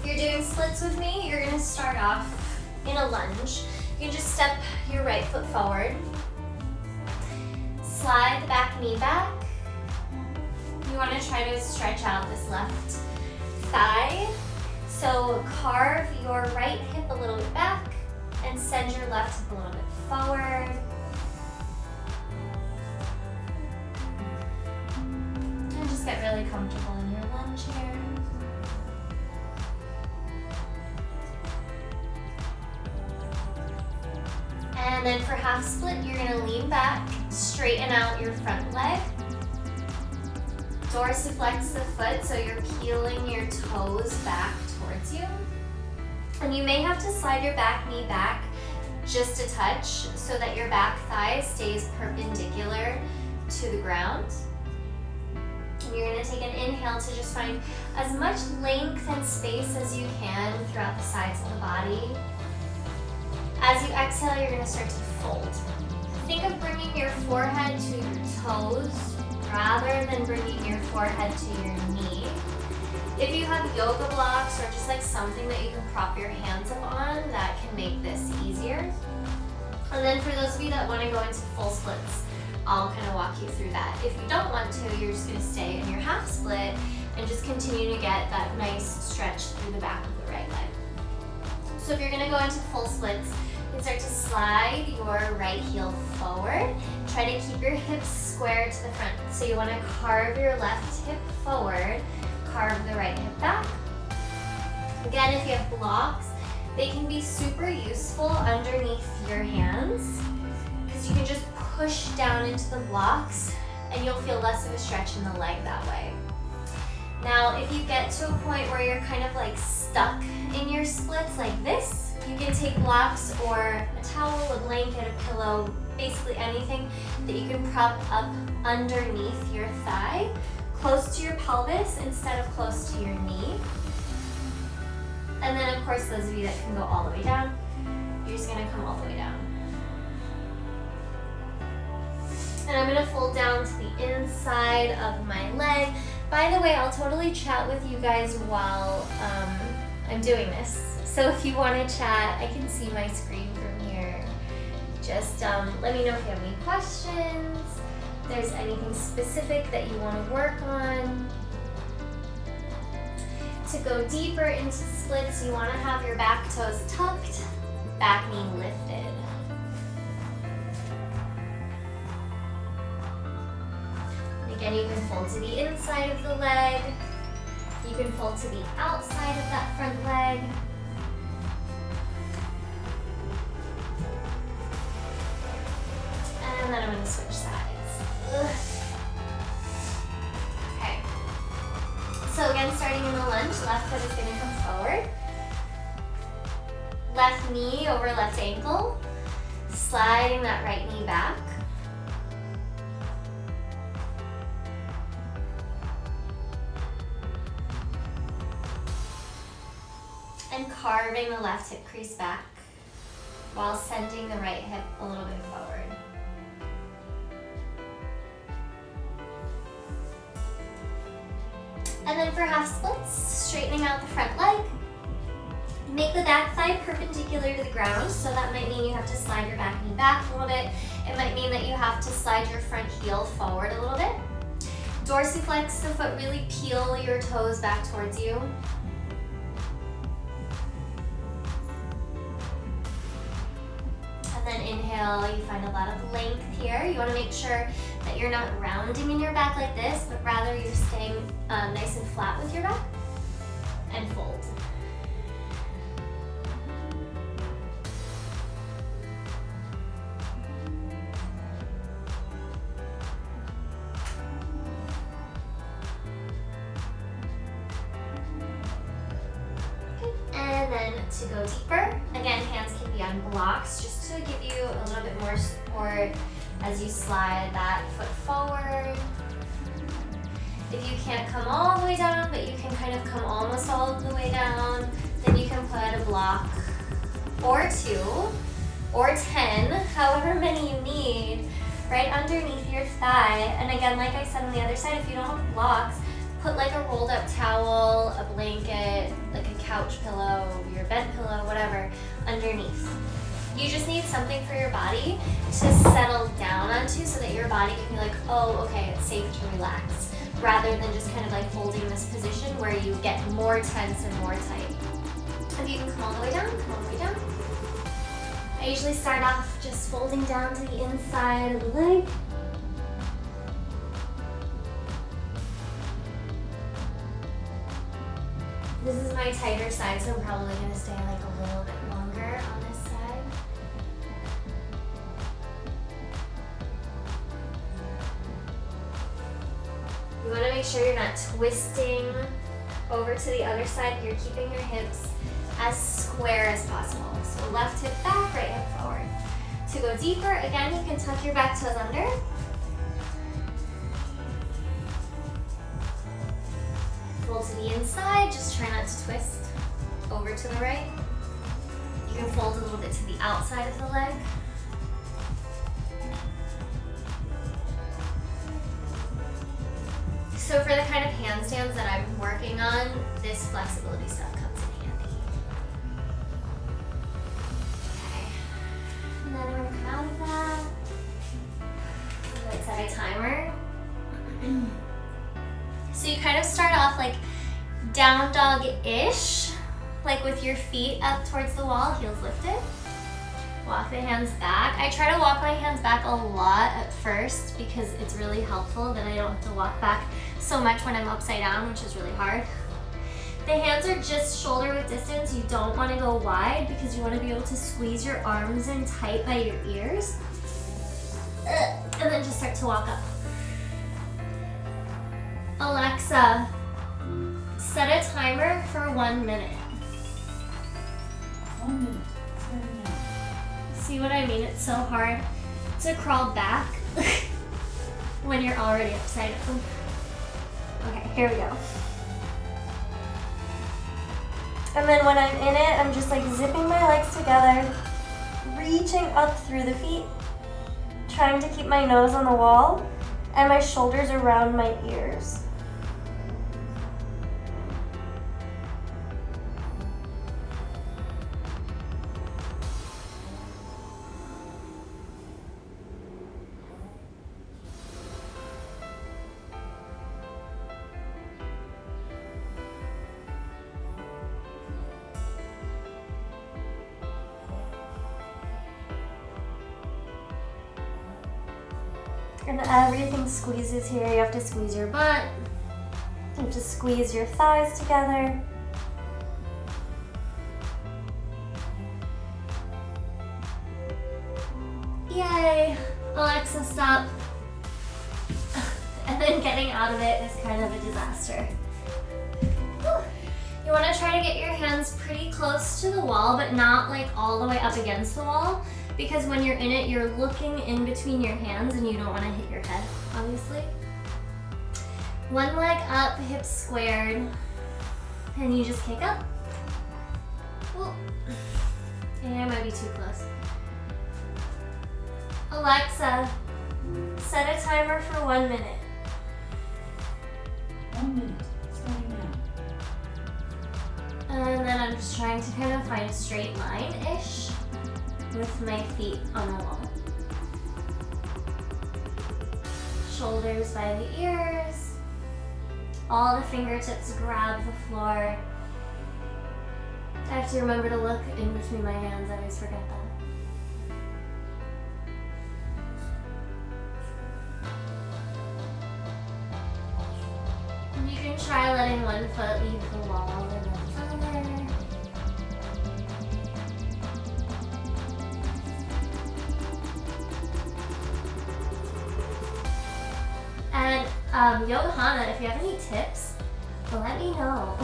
If you're doing splits with me, you're gonna start off in a lunge. You can just step your right foot forward. Slide the back knee back. You wanna try to stretch out this left thigh. So carve your right hip a little bit back and send your left hip a little bit forward. And just get really comfortable in your lunge here. And then for half split, you're gonna lean back, straighten out your front leg. Dorsiflex the foot so you're peeling your toes back towards you. And you may have to slide your back knee back just a touch so that your back thigh stays perpendicular to the ground. And you're gonna take an inhale to just find as much length and space as you can throughout the sides of the body. As you exhale, you're gonna start to fold. Think of bringing your forehead to your toes rather than bringing your forehead to your knee. If you have yoga blocks or just like something that you can prop your hands up on, that can make this easier. And then for those of you that want to go into full splits, I'll kind of walk you through that. If you don't want to, you're just going to stay in your half split and just continue to get that nice stretch through the back of the right leg. So if you're going to go into full splits, you can start to slide your right heel forward. Try to keep your hips square to the front. So you want to carve your left hip forward, carve the right hip back. Again, if you have blocks, they can be super useful underneath your hands because you can just push down into the blocks and you'll feel less of a stretch in the leg that way. Now, if you get to a point where you're kind of like stuck in your splits like this, you can take blocks or a towel, a blanket, a pillow, basically anything that you can prop up underneath your thigh, close to your pelvis instead of close to your knee. And then of course, those of you that can go all the way down, you're just gonna come all the way down. And I'm gonna fold down to the inside of my leg. By the way, I'll totally chat with you guys while I'm doing this. So if you wanna chat, I can see my screen from here. Just let me know if you have any questions, if there's anything specific that you wanna work on. To go deeper into splits, you wanna have your back toes tucked, back knee lifted. Again, you can fold to the inside of the leg. You can fold to the outside of that front leg. And then I'm going to switch sides. Ugh. Okay. So again, starting in the lunge, left foot is going to come forward. Left knee over left ankle. Sliding that right knee back. And carving the left hip crease back while sending the right hip a little bit forward. And then for half splits, straightening out the front leg. Make the back thigh perpendicular to the ground, so that might mean you have to slide your back knee back a little bit. It might mean that you have to slide your front heel forward a little bit. Dorsiflex the foot, really peel your toes back towards you. And then inhale, you find a lot of length here. You want to make sure that you're not rounding in your back like this, but rather you're staying nice and flat with your back. And fold. And then to go deeper, again, hands can be on blocks just to give you a little bit more support as you slide that foot forward. If you can't come all the way down, but you can kind of come almost all the way down, then you can put a block or 2 or 10, however many you need, right underneath your thigh. And again, like I said on the other side, if you don't have blocks, put like a rolled up towel, a blanket, like a couch couch pillow, your bed pillow, whatever, underneath. You just need something for your body to settle down onto so that your body can be like, oh, okay, it's safe to relax, rather than just kind of like holding this position where you get more tense and more tight. If you can come all the way down, come all the way down. I usually start off just folding down to the inside of the leg. This is my tighter side, so I'm probably going to stay like a little bit longer on this side. You want to make sure you're not twisting over to the other side. You're keeping your hips as square as possible. So left hip back, right hip forward. To go deeper, again, you can tuck your back toes under. Fold to the inside, just try not to twist over to the right. You can fold a little bit to the outside of the leg. So for the kind of handstands that I'm working on, this flexibility stuff comes in handy. Okay, and then I'm gonna come out of that. Let's set a timer. So you kind of start off like down dog-ish, like with your feet up towards the wall, heels lifted. Walk the hands back. I try to walk my hands back a lot at first because it's really helpful that I don't have to walk back so much when I'm upside down, which is really hard. The hands are just shoulder width distance. You don't want to go wide because you want to be able to squeeze your arms in tight by your ears. And then just start to walk up. Alexa, set a timer for 1 minute. 1 minute. Starting now. See what I mean? It's so hard to crawl back when you're already upside down. Okay, here we go. And then when I'm in it, I'm just like zipping my legs together, reaching up through the feet, trying to keep my nose on the wall and my shoulders around my ears. And everything squeezes here. You have to squeeze your butt. You have to squeeze your thighs together. Yay! Alexa, stop. And then getting out of it is kind of a disaster. You want to try to get your hands pretty close to the wall, but not like all the way up against the wall. Because when you're in it, you're looking in between your hands and you don't want to hit your head, obviously. One leg up, hips squared, and you just kick up. Ooh. Yeah, I might be too close. Alexa, set a timer for 1 minute. 1 minute. Starting now. And then I'm just trying to kind of find a straight line-ish with my feet on the wall. Shoulders by the ears. All the fingertips grab the floor. I have to remember to look in between my hands. I always forget that. And you can try letting one foot leave the wall and then the other. And Yohana, if you have any tips, let me know.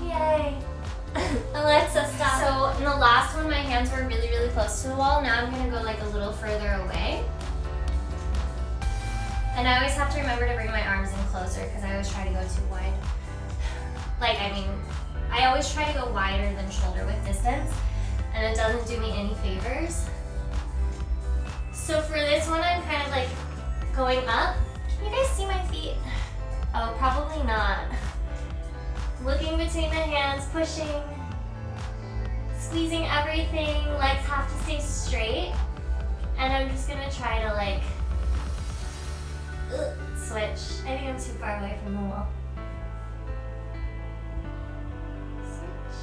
Yay! Alexa, stop. So in the last one, my hands were really, really close to the wall. Now I'm gonna go like a little further away. And I always have to remember to bring my arms in closer because I always try to go too wide. Like, I mean, I always try to go wider than shoulder width distance, and it doesn't do me any favors. So for this one, I'm kind of like going up. Can you guys see my feet? Oh, probably not. Looking between the hands, pushing, squeezing everything. Legs have to stay straight. And I'm just gonna try to like switch. I think I'm too far away from the wall. Switch.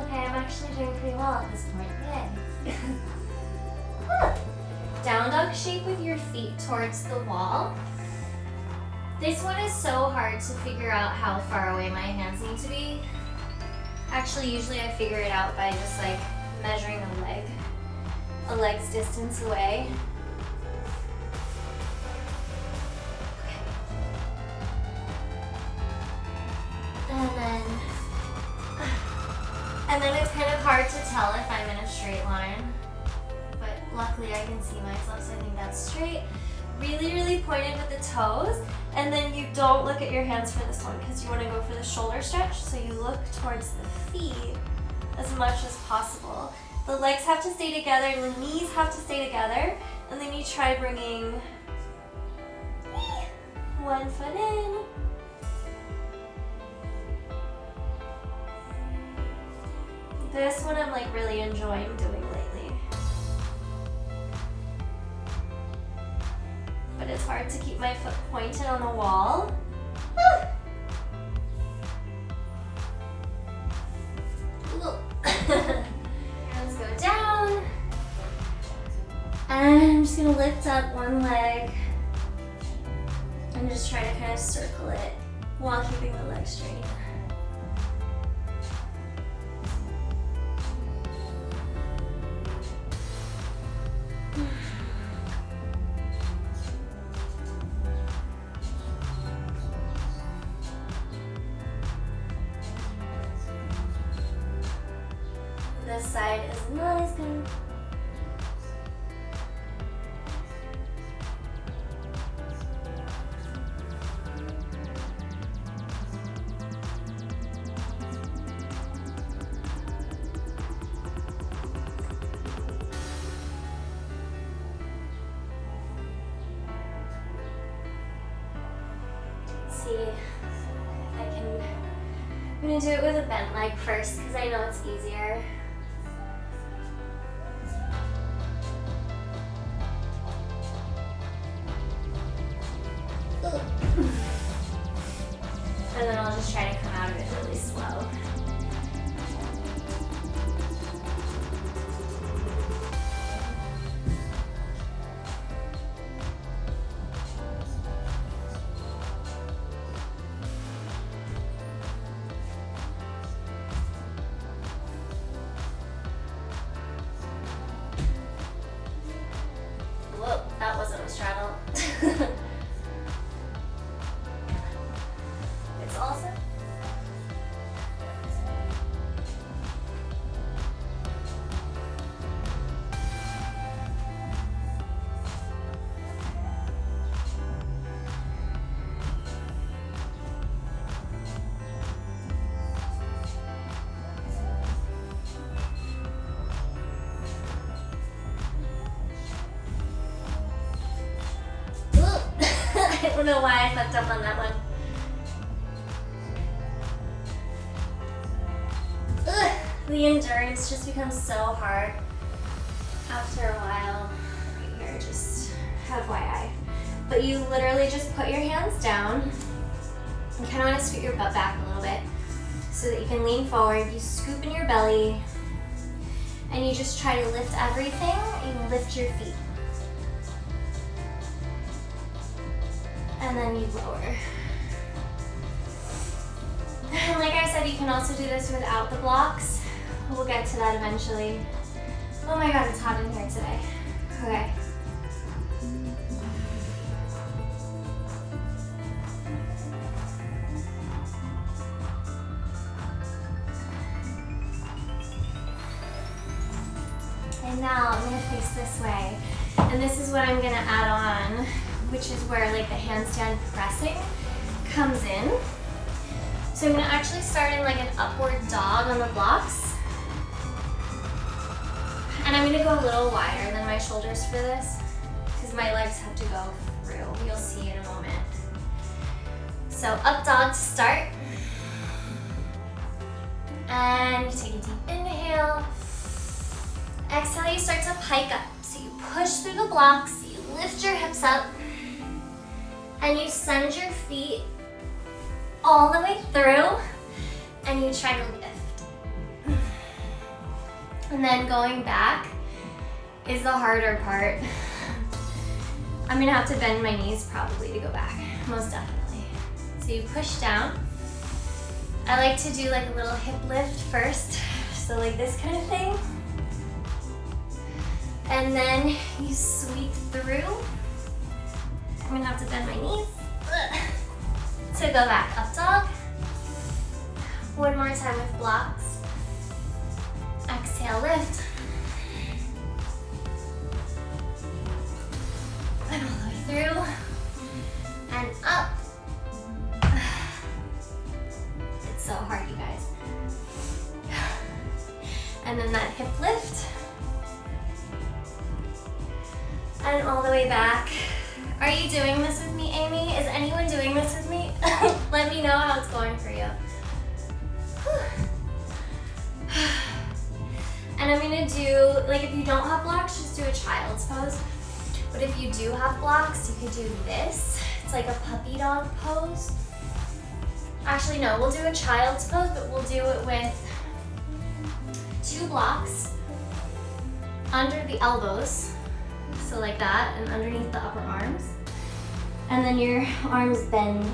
Okay, I'm actually doing pretty well at this point. Yay. Down dog shape with your feet towards the wall. This one is so hard to figure out how far away my hands need to be. Actually, usually I figure it out by just like measuring a leg's distance away. And then it's kind of hard to tell if I'm in a straight line, but luckily I can see myself, so I think that's straight. Really, really pointed with the toes, and then you don't look at your hands for this one because you want to go for the shoulder stretch, so you look towards the feet as much as possible. The legs have to stay together, and the knees have to stay together, and then you try bringing one foot in. This one I'm like really enjoying doing lately. But it's hard to keep my foot pointed on the wall. Hands go down. And I'm just gonna lift up one leg and just try to kind of circle it while keeping the leg straight. This side is not as good. Let's see if I can. I'm gonna do it with a bent leg first because I know it's easier. And then I'll just try to come out of it really slow. Whoa, that wasn't a straddle. It's also I don't know why I fucked up on that one. The endurance just becomes so hard after a while. Right here, just FYI. But you literally just put your hands down. You kind of want to scoot your butt back a little bit so that you can lean forward. You scoop in your belly and you just try to lift everything. You lift your feet. And then you lower. And like I said, you can also do this without the blocks. We'll get to that eventually. Oh my god, it's hot in here today. Okay. now I'm gonna face this way. And this is what I'm gonna add on, which is where like the handstand pressing comes in. So I'm gonna actually start in like an upward dog on the blocks. And I'm gonna go a little wider than my shoulders for this because my legs have to go through. You'll see in a moment. So up dog to start. And you take a deep inhale. Exhale, you start to pike up. So you push through the blocks, you lift your hips up, and you send your feet all the way through, and you try to lift. And then going back is the harder part. I'm gonna have to bend my knees probably to go back, most definitely. So you push down. I like to do like a little hip lift first, so like this kind of thing. And then you sweep through. I'm gonna have to bend my knees to go back up dog. One more time with blocks. Exhale, lift. And all the way through. And up. It's so hard, you guys. And then that hip lift. And all the way back. Are you doing this with me, Amy? Is anyone doing this with me? Let me know how it's going for you. And I'm gonna do, like if you don't have blocks, just do a child's pose. But if you do have blocks, you could do this. It's like a puppy dog pose. Actually, no, we'll do a child's pose, but we'll do it with 2 blocks under the elbows. So like that, and underneath the upper arms. And then your arms bend,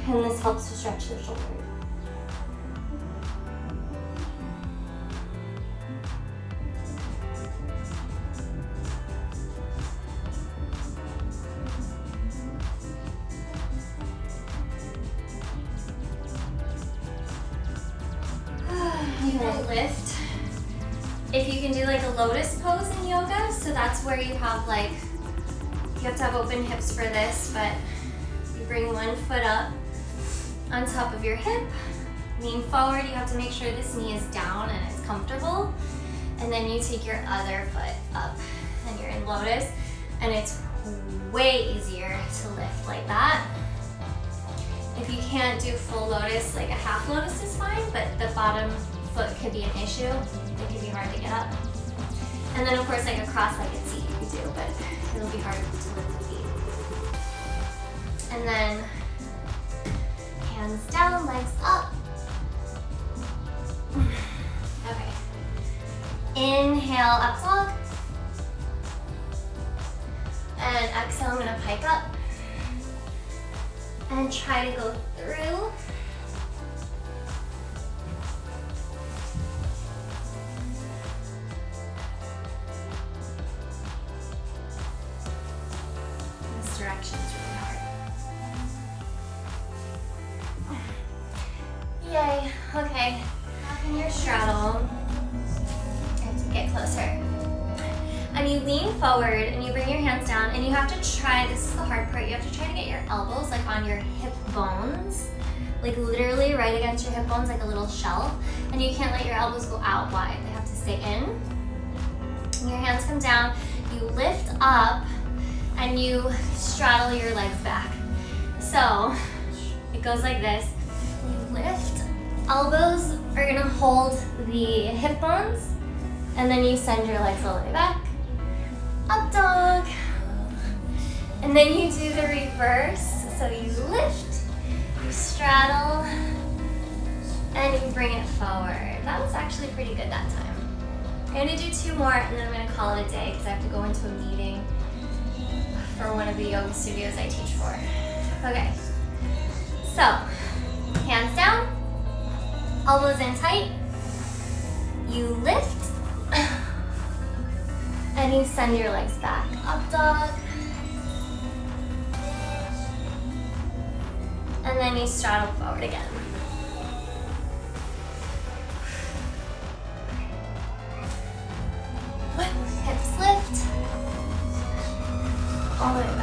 and this helps to stretch the shoulders. You can lift. If you can do like a lotus pose in yoga, so that's where you have like, you have to have open hips for this, but you bring one foot up on top of your hip, lean forward, you have to make sure this knee is down and it's comfortable, and then you take your other foot up and you're in lotus, and it's way easier to lift like that. If you can't do full lotus, like a half lotus is fine, but the bottom foot could be an issue. It could be hard to get up. And then of course like a cross-legged seat you could do, but it'll be hard to lift the feet. And then hands down, legs up. Okay. Inhale, up dog. And exhale, I'm gonna pike up. And try to go through. This direction is really hard. Yay, okay. Back in your straddle. I have to get closer. And you lean forward and you bring your hands down, and you have to try, this is the hard part, you have to try to get your elbows like on your hip bones, like literally right against your hip bones, like a little shelf. And you can't let your elbows go out wide, they have to stay in. And your hands come down, you lift up, and you straddle your legs back. So it goes like this, you lift, elbows are gonna hold the hip bones, and then you send your legs all the way back. Up dog. And then you do the reverse. So you lift, you straddle, and you bring it forward. That was actually pretty good that time. I'm gonna do 2 more and then I'm gonna call it a day because I have to go into a meeting for one of the yoga studios I teach for. Okay, so hands down, elbows in tight, you lift, and you send your legs back. Up dog. And then you straddle forward again. Hips All the way.